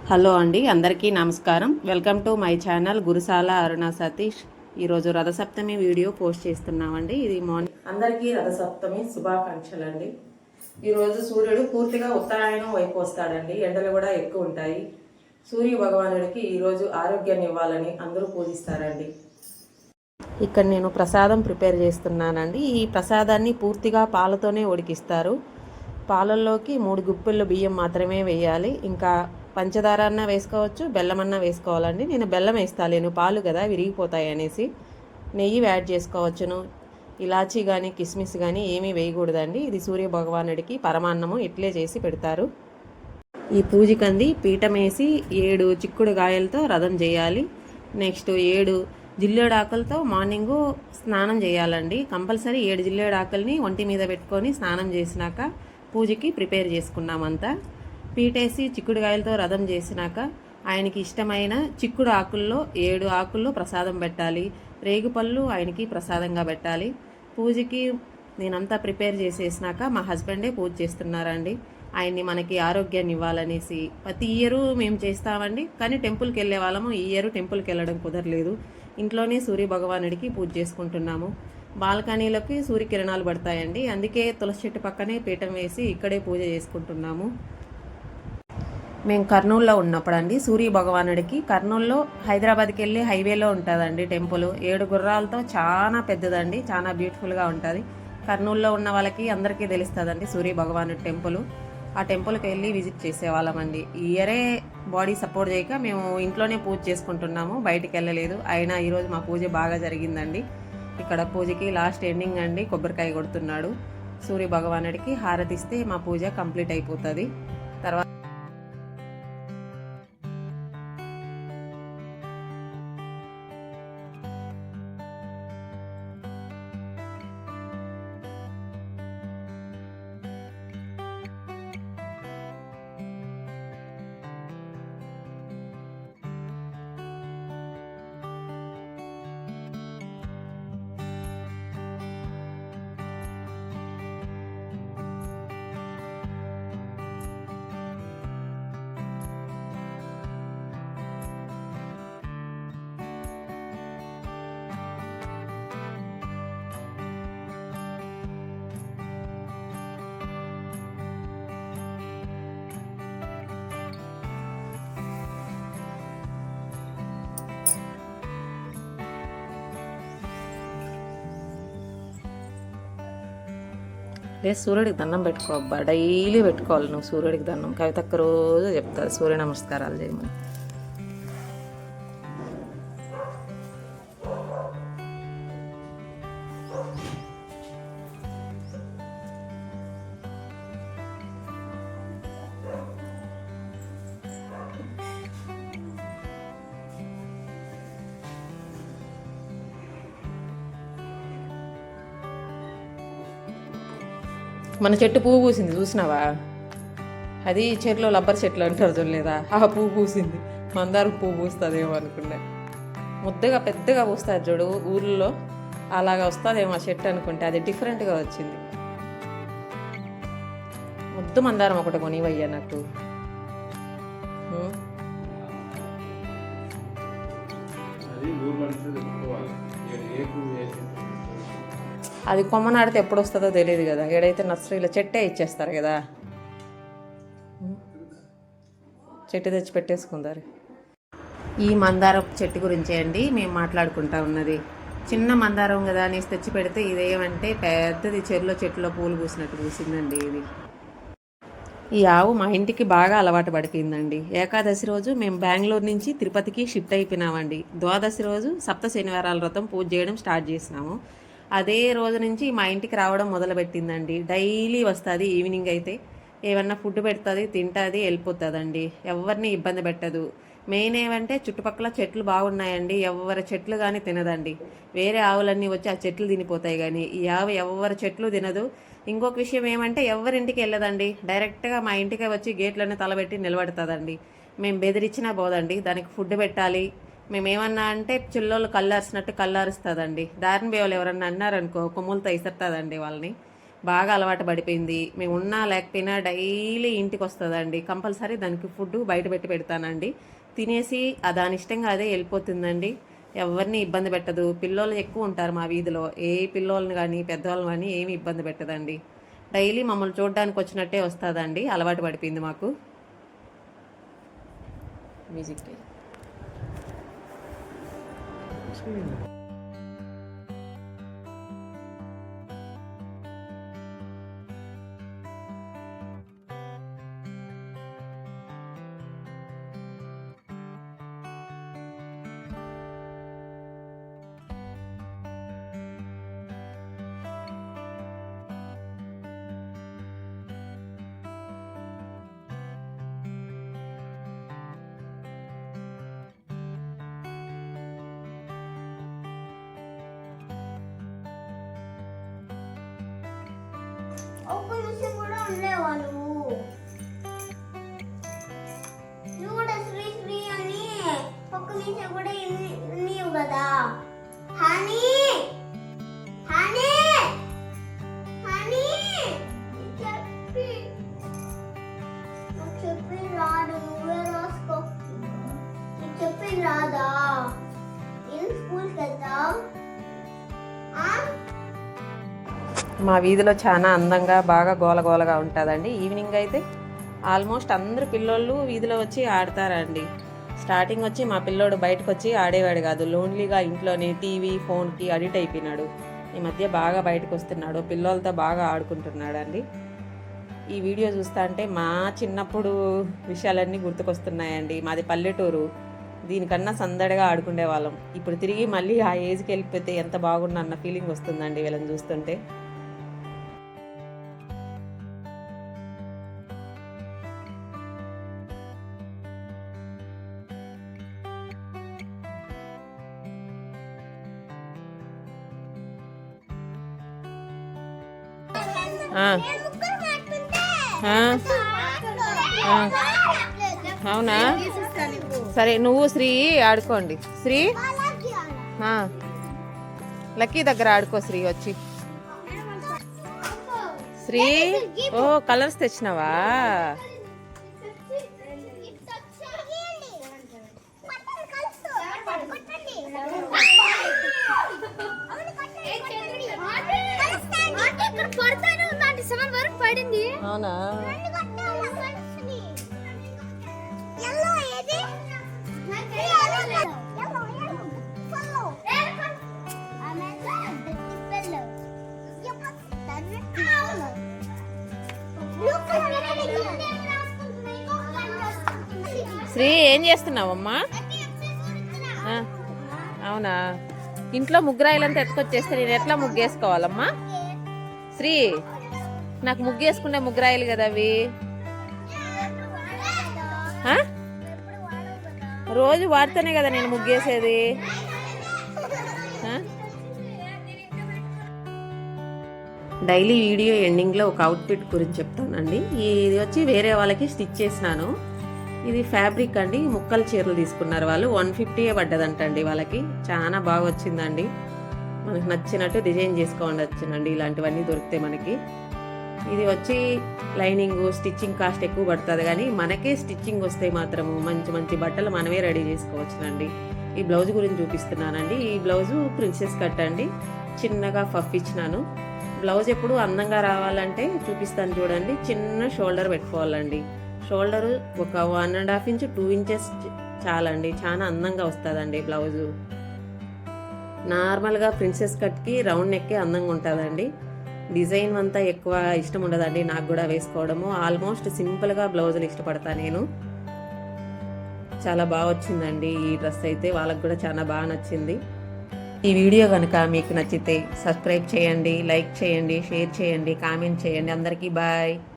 Hello అండి, అందరికీ నమస్కారం. Welcome to my channel Kurasala అరుణ సతీష్. ఈరోజు రథసప్తమి వీడియో పోస్ట్ చేస్తున్నామండి. ఇది మార్నింగ్. అందరికీ రథసప్తమి శుభాకాంక్షలు అండి. ఈరోజు సూర్యుడు పూర్తిగా ఉత్తరాయణం వైపు వస్తాడండి. ఎండలు కూడా ఎక్కువ ఉంటాయి. సూర్య భగవానుడికి ఈరోజు ఆరోగ్యాన్ని ఇవ్వాలని అందరూ పూజిస్తారండి. ఇక్కడ నేను ప్రసాదం ప్రిపేర్ చేస్తున్నానండి. ఈ ప్రసాదాన్ని పూర్తిగా పాలతోనే ఉడికిస్తారు. పాలల్లోకి 3 గుప్పిళ్ళు బియ్యం మాత్రమే వేయాలి. ఇంకా పంచదార అన్న వేసుకోవచ్చు, బెల్లం అన్న వేసుకోవాలండి. నేను బెల్లం వేస్తాలేను, పాలు కదా విరిగిపోతాయి అనేసి. నెయ్యి యాడ్ చేసుకోవచ్చును. ఇలాచీ కానీ కిస్మిస్ కానీ ఏమీ వేయకూడదండి. ఇది సూర్య భగవానుడికి పరమాన్నము ఇట్లే చేసి పెడతారు. ఈ పూజకంది పీఠం వేసి 7 చిక్కుడుగాయలతో రథం చేయాలి. నెక్స్ట్ 7 జిల్లేడాకులతో మార్నింగు స్నానం చేయాలండి. కంపల్సరీ 7 జిల్లేడాకుల్ని ఒంటి మీద పెట్టుకొని స్నానం చేసినాక పూజకి ప్రిపేర్ చేసుకున్నామంతా. పీటేసి చిక్కుడుగాయలతో రథం చేసినాక ఆయనకి ఇష్టమైన చిక్కుడు ఆకుల్లో 7 ఆకుల్లో ప్రసాదం పెట్టాలి. రేగుపళ్ళు ఆయనకి ప్రసాదంగా పెట్టాలి. పూజకి నేనంతా ప్రిపేర్ చేసేసినాక మా హస్బెండే పూజ చేస్తున్నారండి. ఆయన్ని మనకి ఆరోగ్యాన్ని ఇవ్వాలనేసి ప్రతి ఇయరు మేము చేస్తామండి. కానీ టెంపుల్కి వెళ్ళే వాళ్ళము. ఈ ఇయర్ టెంపుల్కి వెళ్ళడం కుదరలేదు. ఇంట్లోనే సూర్య భగవానుడికి పూజ చేసుకుంటున్నాము. బాల్కనీలోకి సూర్యకిరణాలు పడతాయండి. అందుకే తులసి చెట్టు పక్కనే పీఠం వేసి ఇక్కడే పూజ చేసుకుంటున్నాము. మేము కర్నూలులో ఉన్నప్పుడు అండి సూర్య భగవానుడికి కర్నూలులో హైదరాబాద్కి వెళ్ళి హైవేలో ఉంటుందండి టెంపుల్. 7 గుర్రాలతో చాలా పెద్దదండి, చాలా బ్యూటిఫుల్గా ఉంటుంది. కర్నూలులో ఉన్న వాళ్ళకి అందరికీ తెలుస్తుందండి సూర్య భగవానుడి టెంపుల్. ఆ టెంపుల్కి వెళ్ళి విజిట్ చేసేవాళ్ళమండి. ఈ ఇయరే బాడీ సపోర్ట్ చేయక మేము ఇంట్లోనే పూజ చేసుకుంటున్నాము, బయటికి వెళ్ళలేదు. అయినా ఈరోజు మా పూజ బాగా జరిగిందండి. ఇక్కడ పూజకి లాస్ట్ ఎండింగ్ అండి, కొబ్బరికాయ కొడుతున్నాడు. సూర్య భగవానుడికి హారతిస్తే మా పూజ కంప్లీట్ అయిపోతుంది. తర్వాత లేదు, సూర్యుడికి దండం పెట్టుకో అబ్బా, డైలీ పెట్టుకోవాలి నువ్వు సూర్యుడికి దండం. కవితక్క రోజు చెప్తారు సూర్య నమస్కారాలు చేయమని. మన చెట్టు పువ్వు పూసింది చూసినావా? అది చెట్లో రబ్బర్ చెట్లు అంటారు చూడలేదా, ఆ పువ్వు పూసింది. మందారం పువ్వు పూస్తుందేమో అనుకున్నా. ముద్దగా పెద్దగా పూస్తుంది చూడు ఊర్లో, అలాగా వస్తుందేమో ఆ చెట్టు అనుకుంటే. అది డిఫరెంట్గా వచ్చింది. ముద్దు మందారం ఒకటి కొనివయ్యా నాకు. అది కొమ్మ నాడితే ఎప్పుడు వస్తుందో తెలియదు కదా. ఏడైతే నర్సరీలో చెట్టే ఇచ్చేస్తారు కదా, చెట్టు తెచ్చి పెట్టేసుకుంటారు. ఈ మందారం చెట్టు గురించే అండి మేము మాట్లాడుకుంటా ఉన్నది. చిన్న మందారం కదా అనేసి తెచ్చి పెడితే ఇదేమంటే పెద్దది చెట్లో పూలు పూసినట్టు పూసిందండి. ఇది ఈ ఆవు మా ఇంటికి బాగా అలవాటు పడిపోయిందండి. ఏకాదశి రోజు మేము బెంగళూరు నుంచి తిరుపతికి షిఫ్ట్ అయిపోయినామండి. ద్వాదశి రోజు సప్త శనివారాల వ్రతం పూజ చేయడం స్టార్ట్ చేసినాము. అదే రోజు నుంచి మా ఇంటికి రావడం మొదలుపెట్టిందండి. డైలీ వస్తుంది. ఈవినింగ్ అయితే ఏమన్నా ఫుడ్ పెడుతుంది, తింటుంది, వెళ్ళిపోతుందండి. ఎవరిని ఇబ్బంది పెట్టదు. మెయిన్ ఏమంటే చుట్టుపక్కల చెట్లు బాగున్నాయండి. ఎవరి చెట్లు కానీ తినదండి. వేరే ఆవులన్నీ వచ్చి ఆ చెట్లు తినిపోతాయి, కానీ ఈ ఆవు ఎవరి చెట్లు తినదు. ఇంకొక విషయం ఏమంటే ఎవరింటికి వెళ్ళదండి. డైరెక్ట్గా మా ఇంటికి వచ్చి గేట్లోనే తలబెట్టి నిలబడుతుందండి. మేము బెదిరించినా పోదండి. దానికి ఫుడ్ పెట్టాలి. మేమేమన్నా అంటే చిల్లోళ్ళు కల్లారిసినట్టు కల్లారుస్తుందండి. దారిని బేవలు ఎవరన్నా అన్నారనుకో కొమ్ములతో ఇసరుతుందండి వాళ్ళని. బాగా అలవాటు పడిపోయింది. మేము ఉన్నా లేకపోయినా డైలీ ఇంటికి వస్తుందండి. కంపల్సరీ దానికి ఫుడ్ బయట పెట్టి పెడతానండి. తినేసి దాని ఇష్టంగా అదే వెళ్ళిపోతుందండి. ఎవరిని ఇబ్బంది పెట్టదు. పిల్లోళ్ళు ఎక్కువ ఉంటారు మా వీధిలో. ఏ పిల్లోళ్ళని కానీ పెద్దవాళ్ళని కానీ ఏమి ఇబ్బంది పెట్టదండి. డైలీ మమ్మల్ని చూడడానికి వచ్చినట్టే వస్తుందండి. అలవాటు పడిపోయింది మాకు. మ్యూజిక్ ఒక్క నిమిషం కూడా ఉండేవాళ్ళు. నువ్వు కూడా శ్రీ శ్రీ అని ఒక్క నిమిషం కూడా నీవు కదా. హనీ హనీ హనీ చెప్పి నాకు చెప్పి రాదు. నువ్వే రాసుకో. నీకు చెప్పి రాదా? నేను స్కూల్కి వెళ్తావు. మా వీధిలో చాలా అందంగా బాగా గోలగోలగా ఉంటుందండి. ఈవినింగ్ అయితే ఆల్మోస్ట్ అందరు పిల్లోళ్ళు వీధిలో వచ్చి ఆడతారండి. స్టార్టింగ్ వచ్చి మా పిల్లోడు బయటకు వచ్చి ఆడేవాడు కాదు. లోన్లీగా ఇంట్లోనే టీవీ ఫోన్కి అడిక్ట్ అయిపోయినాడు. ఈ మధ్య బాగా బయటకు వస్తున్నాడు. పిల్లలతో బాగా ఆడుకుంటున్నాడు అండి. ఈ వీడియో చూస్తా అంటే మా చిన్నప్పుడు విషయాలన్నీ గుర్తుకొస్తున్నాయండి. మాది పల్లెటూరు. దీనికన్నా సందడిగా ఆడుకునే వాళ్ళం. ఇప్పుడు తిరిగి మళ్ళీ ఆ ఏజ్కి వెళ్ళిపోతే ఎంత బాగున్నా అన్న ఫీలింగ్ వస్తుందండి వీళ్ళని చూస్తుంటే. అవునా, సరే నువ్వు శ్రీ ఆడుకోండి. శ్రీ లక్కీ దగ్గర ఆడుకో. శ్రీ వచ్చి శ్రీ ఓ కలర్స్ తెచ్చినావా? అవునా, శ్రీ ఏం చేస్తున్నావమ్మా? అవునా, ఇంట్లో ముగ్గురాయిలంతా ఎత్తుకొచ్చేస్తే నేను ఎట్లా ముగ్గేసుకోవాలమ్మా? శ్రీ నాకు ముగ్గేసుకునే ముగ్గురాయిలు కదా అవి. రోజు వాడితేనే కదా నేను ముగ్గేసేది. డైలీ వీడియో ఎండింగ్లో ఒక అవుట్ఫిట్ గురించి చెప్తానండి. ఇది వచ్చి వేరే వాళ్ళకి స్టిచ్ చేసినాను. ఇది ఫ్యాబ్రిక్ అండి. ముక్కల చీరలు తీసుకున్నారు వాళ్ళు. 150 పడ్డదంటండి వాళ్ళకి. చాలా బాగా వచ్చిందండి. మనకు నచ్చినట్టు డిజైన్ చేసుకోండి వచ్చిందండి. ఇలాంటివన్నీ దొరికితే మనకి. ఇది వచ్చి లైనింగ్ స్టిచ్చింగ్ కాస్ట్ ఎక్కువ పడుతుంది, కానీ మనకే స్టిచ్చింగ్ వస్తే మాత్రము మంచి మంచి బట్టలు మనమే రెడీ చేసుకోవచ్చునండి. ఈ బ్లౌజ్ గురించి చూపిస్తున్నానండి. ఈ బ్లౌజు ప్రిన్సెస్ కట్ అండి. చిన్నగా పఫ్ ఇచ్చినాను. బ్లౌజ్ ఎప్పుడు అందంగా రావాలంటే చూపిస్తాను చూడండి. చిన్న షోల్డర్ పెట్టుకోవాలండి. షోల్డరు ఒక 1.5 ఇంచ్ 2 ఇంచెస్ చాలండి. చాలా అందంగా వస్తుందండి బ్లౌజు. నార్మల్గా ప్రిన్సెస్ కట్కి రౌండ్ నెక్కే అందంగా ఉంటుందండి. డిజైన్ అంతా ఎక్కువ ఇష్టం ఉండదండి నాకు కూడా వేసుకోవడము. ఆల్మోస్ట్ సింపుల్గా బ్లౌజులు ఇష్టపడతా నేను. చాలా బాగా వచ్చిందండి ఈ డ్రెస్ అయితే. వాళ్ళకు కూడా చాలా బాగా నచ్చింది. ఈ వీడియో కనుక మీకు నచ్చితే సబ్స్క్రైబ్ చేయండి, లైక్ చేయండి, షేర్ చేయండి, కామెంట్ చేయండి. అందరికీ బాయ్.